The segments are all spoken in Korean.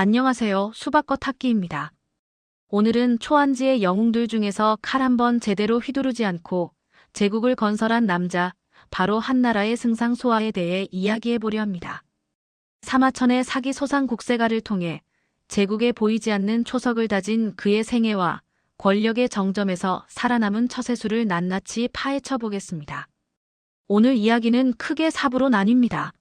안녕하세요. 수박겉 학기입니다. 오늘은 초안지의 영웅들 중에서 칼 한 번 제대로 휘두르지 않고 제국을 건설한 남자, 바로 한나라의 승상 소아에 대해 이야기해보려 합니다. 사마천의 사기 소상 국세가를 통해 제국에 보이지 않는 초석을 다진 그의 생애와 권력의 정점에서 살아남은 처세술을 낱낱이 파헤쳐 보겠습니다. 오늘 이야기는 크게 4부로 나뉩니다.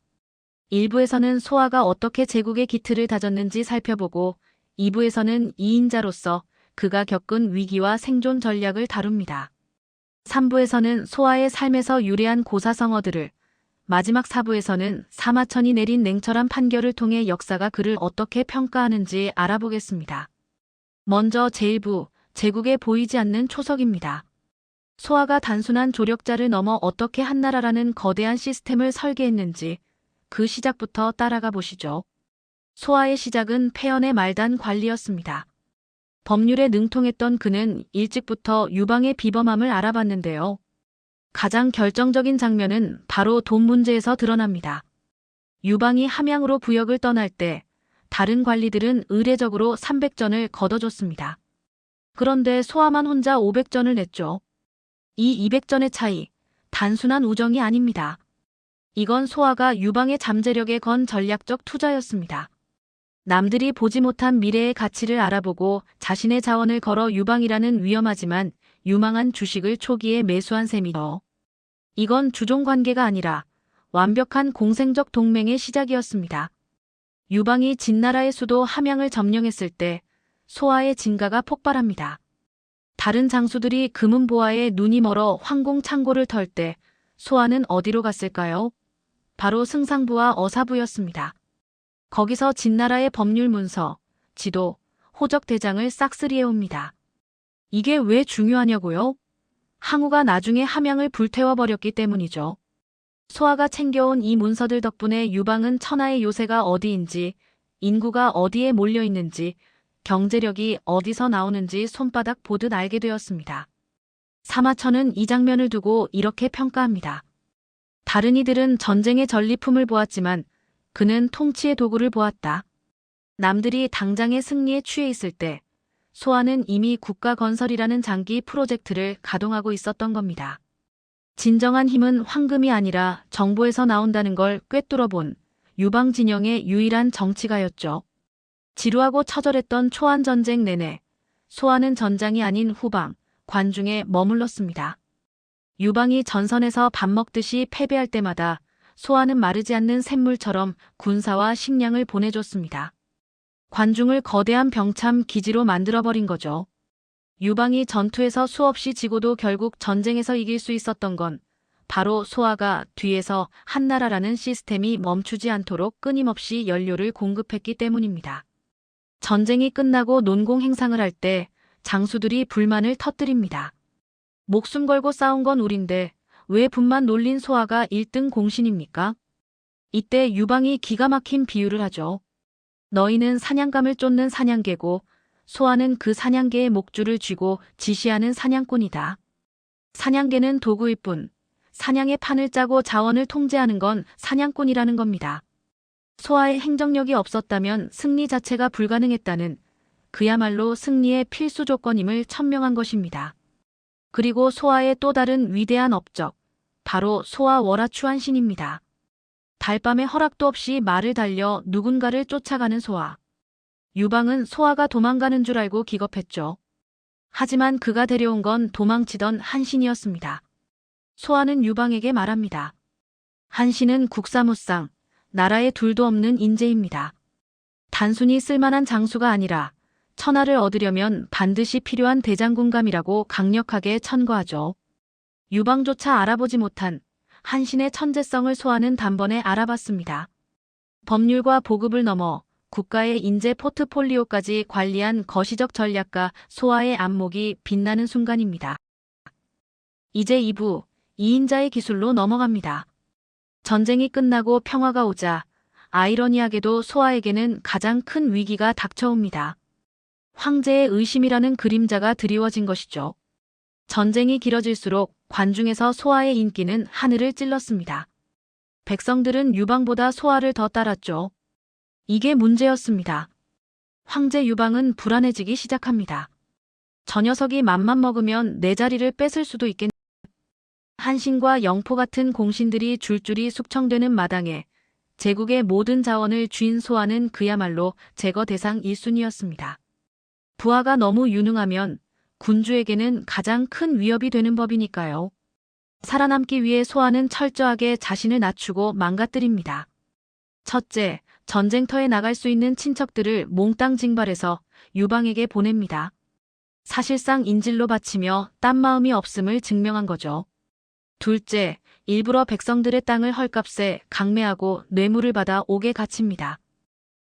1부에서는 소아가 어떻게 제국의 기틀을 다졌는지 살펴보고 2부에서는 2인자로서 그가 겪은 위기와 생존 전략을 다룹니다. 3부에서는 소아의 삶에서 유래한 고사성어들을, 마지막 4부에서는 사마천이 내린 냉철한 판결을 통해 역사가 그를 어떻게 평가하는지 알아보겠습니다. 먼저 제1부, 제국에 보이지 않는 초석입니다. 소아가 단순한 조력자를 넘어 어떻게 한나라라는 거대한 시스템을 설계했는지 그 시작부터 따라가 보시죠. 소아의 시작은 폐연의 말단 관리였습니다. 법률에 능통했던 그는 일찍부터 유방의 비범함을 알아봤는데요. 가장 결정적인 장면은 바로 돈 문제에서 드러납니다. 유방이 함양으로 부역을 떠날 때 다른 관리들은 의례적으로 300전을 걷어줬습니다. 그런데 소아만 혼자 500전을 냈죠. 이 200전의 차이, 단순한 우정이 아닙니다. 이건 소아가 유방의 잠재력에 건 전략적 투자였습니다. 남들이 보지 못한 미래의 가치를 알아보고 자신의 자원을 걸어 유방이라는 위험하지만 유망한 주식을 초기에 매수한 셈이죠. 이건 주종관계가 아니라 완벽한 공생적 동맹의 시작이었습니다. 유방이 진나라의 수도 함양을 점령했을 때 소아의 진가가 폭발합니다. 다른 장수들이 금은보화에 눈이 멀어 황공 창고를 털 때 소아는 어디로 갔을까요? 바로 승상부와 어사부였습니다. 거기서 진나라의 법률 문서, 지도, 호적 대장을 싹쓸이해옵니다. 이게 왜 중요하냐고요? 항우가 나중에 함양을 불태워버렸기 때문이죠. 소아가 챙겨온 이 문서들 덕분에 유방은 천하의 요새가 어디인지, 인구가 어디에 몰려있는지, 경제력이 어디서 나오는지 손바닥 보듯 알게 되었습니다. 사마천은 이 장면을 두고 이렇게 평가합니다. 다른 이들은 전쟁의 전리품을 보았지만 그는 통치의 도구를 보았다. 남들이 당장의 승리에 취해 있을 때 소아는 이미 국가 건설이라는 장기 프로젝트를 가동하고 있었던 겁니다. 진정한 힘은 황금이 아니라 정보에서 나온다는 걸 꿰뚫어본 유방 진영의 유일한 정치가였죠. 지루하고 처절했던 초안 전쟁 내내 소아는 전장이 아닌 후방, 관중에 머물렀습니다. 유방이 전선에서 밥 먹듯이 패배할 때마다 소아는 마르지 않는 샘물처럼 군사와 식량을 보내줬습니다. 관중을 거대한 병참 기지로 만들어버린 거죠. 유방이 전투에서 수없이 지고도 결국 전쟁에서 이길 수 있었던 건 바로 소아가 뒤에서 한나라라는 시스템이 멈추지 않도록 끊임없이 연료를 공급했기 때문입니다. 전쟁이 끝나고 논공 행상을 할 때 장수들이 불만을 터뜨립니다. 목숨 걸고 싸운 건 우린데 왜 분만 놀린 소아가 1등 공신입니까? 이때 유방이 기가 막힌 비유를 하죠. 너희는 사냥감을 쫓는 사냥개고 소아는 그 사냥개의 목줄을 쥐고 지시하는 사냥꾼이다. 사냥개는 도구일 뿐 사냥의 판을 짜고 자원을 통제하는 건 사냥꾼이라는 겁니다. 소아의 행정력이 없었다면 승리 자체가 불가능했다는 그야말로 승리의 필수 조건임을 천명한 것입니다. 그리고 소아의 또 다른 위대한 업적, 바로 소아 월하추한신입니다. 달밤에 허락도 없이 말을 달려 누군가를 쫓아가는 소아. 유방은 소아가 도망가는 줄 알고 기겁했죠. 하지만 그가 데려온 건 도망치던 한신이었습니다. 소아는 유방에게 말합니다. 한신은 국사무상, 나라에 둘도 없는 인재입니다. 단순히 쓸만한 장수가 아니라 천하를 얻으려면 반드시 필요한 대장군감이라고 강력하게 천거하죠. 유방조차 알아보지 못한 한신의 천재성을 소아는 단번에 알아봤습니다. 법률과 보급을 넘어 국가의 인재 포트폴리오까지 관리한 거시적 전략가 소아의 안목이 빛나는 순간입니다. 이제 2부, 2인자의 기술로 넘어갑니다. 전쟁이 끝나고 평화가 오자 아이러니하게도 소아에게는 가장 큰 위기가 닥쳐옵니다. 황제의 의심이라는 그림자가 드리워진 것이죠. 전쟁이 길어질수록 관중에서 소아의 인기는 하늘을 찔렀습니다. 백성들은 유방보다 소아를 더 따랐죠. 이게 문제였습니다. 황제 유방은 불안해지기 시작합니다. 저 녀석이 맘만 먹으면 내 자리를 뺏을 수도 있겠네. 한신과 영포 같은 공신들이 줄줄이 숙청되는 마당에 제국의 모든 자원을 쥔 소아는 그야말로 제거 대상 1순위였습니다. 부하가 너무 유능하면 군주에게는 가장 큰 위협이 되는 법이니까요. 살아남기 위해 소아는 철저하게 자신을 낮추고 망가뜨립니다. 첫째, 전쟁터에 나갈 수 있는 친척들을 몽땅 징발해서 유방에게 보냅니다. 사실상 인질로 바치며 딴 마음이 없음을 증명한 거죠. 둘째, 일부러 백성들의 땅을 헐값에 강매하고 뇌물을 받아 옥에 갇힙니다.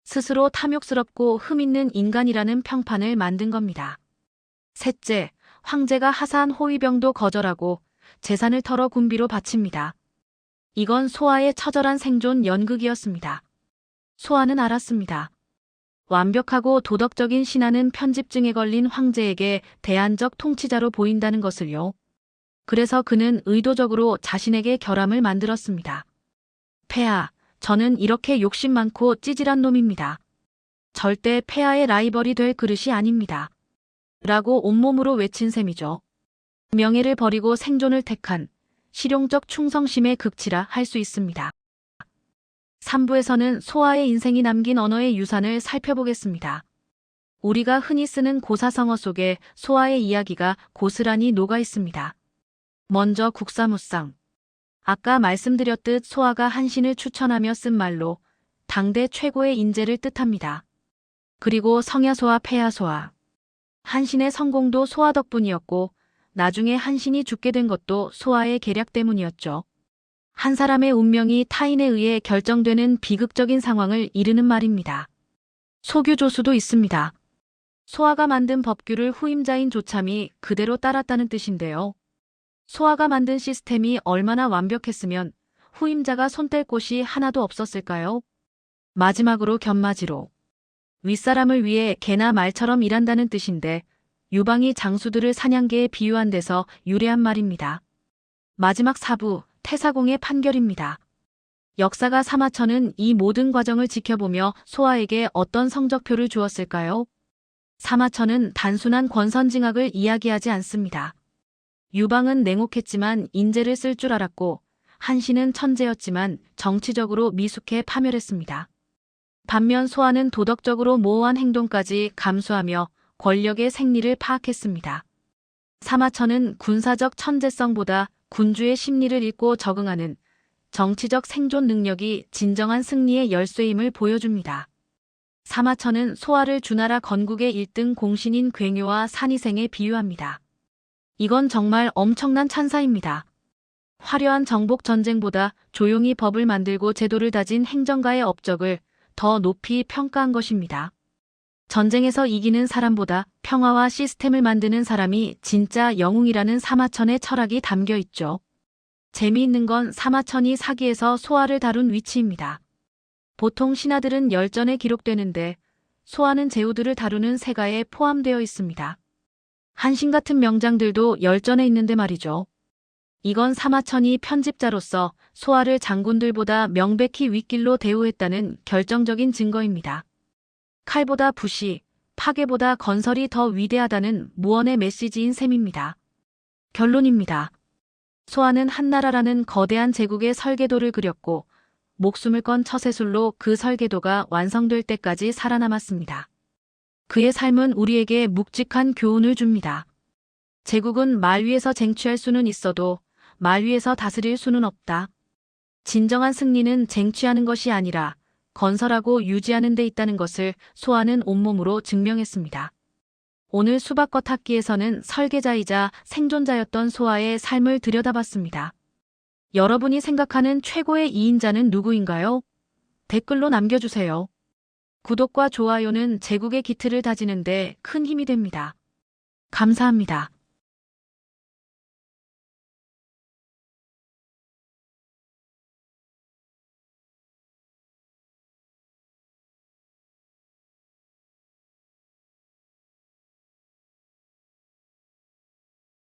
스스로 탐욕스럽고 흠있는 인간이라는 평판을 만든 겁니다. 셋째, 황제가 하사한 호위병도 거절하고 재산을 털어 군비로 바칩니다. 이건 소아의 처절한 생존 연극이었습니다. 소아는 알았습니다. 완벽하고 도덕적인 신하는 편집증에 걸린 황제에게 대안적 통치자로 보인다는 것을요. 그래서 그는 의도적으로 자신에게 결함을 만들었습니다. 폐하, 저는 이렇게 욕심 많고 찌질한 놈입니다. 절대 폐하의 라이벌이 될 그릇이 아닙니다. 라고 온몸으로 외친 셈이죠. 명예를 버리고 생존을 택한 실용적 충성심의 극치라 할 수 있습니다. 3부에서는 소아의 인생이 남긴 언어의 유산을 살펴보겠습니다. 우리가 흔히 쓰는 고사성어 속에 소아의 이야기가 고스란히 녹아 있습니다. 먼저 국사무상. 아까 말씀드렸듯 소아가 한신을 추천하며 쓴 말로 당대 최고의 인재를 뜻합니다. 그리고 성야소와 폐야소아. 한신의 성공도 소아 덕분이었고 나중에 한신이 죽게 된 것도 소아의 계략 때문이었죠. 한 사람의 운명이 타인에 의해 결정되는 비극적인 상황을 이르는 말입니다. 소규조수도 있습니다. 소아가 만든 법규를 후임자인 조참이 그대로 따랐다는 뜻인데요. 소아가 만든 시스템이 얼마나 완벽했으면 후임자가 손댈 곳이 하나도 없었을까요? 마지막으로 견마지로. 윗사람을 위해 개나 말처럼 일한다는 뜻인데 유방이 장수들을 사냥개에 비유한 데서 유래한 말입니다. 마지막 4부, 태사공의 판결입니다. 역사가 사마천은 이 모든 과정을 지켜보며 소아에게 어떤 성적표를 주었을까요? 사마천은 단순한 권선징악을 이야기하지 않습니다. 유방은 냉혹했지만 인재를 쓸 줄 알았고 한신은 천재였지만 정치적으로 미숙해 파멸했습니다. 반면 소아는 도덕적으로 모호한 행동까지 감수하며 권력의 생리를 파악했습니다. 사마천은 군사적 천재성보다 군주의 심리를 읽고 적응하는 정치적 생존 능력이 진정한 승리의 열쇠임을 보여줍니다. 사마천은 소아를 주나라 건국의 1등 공신인 괴묘와 산이생에 비유합니다. 이건 정말 엄청난 찬사입니다. 화려한 정복 전쟁보다 조용히 법을 만들고 제도를 다진 행정가의 업적을 더 높이 평가한 것입니다. 전쟁에서 이기는 사람보다 평화와 시스템을 만드는 사람이 진짜 영웅이라는 사마천의 철학이 담겨 있죠. 재미있는 건 사마천이 사기에서 소아를 다룬 위치입니다. 보통 신하들은 열전에 기록되는데 소아는 제후들을 다루는 세가에 포함되어 있습니다. 한신 같은 명장들도 열전에 있는데 말이죠. 이건 사마천이 편집자로서 소아를 장군들보다 명백히 윗길로 대우했다는 결정적인 증거입니다. 칼보다 부시, 파괴보다 건설이 더 위대하다는 무언의 메시지인 셈입니다. 결론입니다. 소아는 한나라라는 거대한 제국의 설계도를 그렸고 목숨을 건 처세술로 그 설계도가 완성될 때까지 살아남았습니다. 그의 삶은 우리에게 묵직한 교훈을 줍니다. 제국은 말 위에서 쟁취할 수는 있어도 말 위에서 다스릴 수는 없다. 진정한 승리는 쟁취하는 것이 아니라 건설하고 유지하는 데 있다는 것을 소아는 온몸으로 증명했습니다. 오늘 수박겉 학기에서는 설계자이자 생존자였던 소아의 삶을 들여다봤습니다. 여러분이 생각하는 최고의 2인자는 누구인가요? 댓글로 남겨주세요. 구독과 좋아요는 제국의 기틀을 다지는 데 큰 힘이 됩니다. 감사합니다.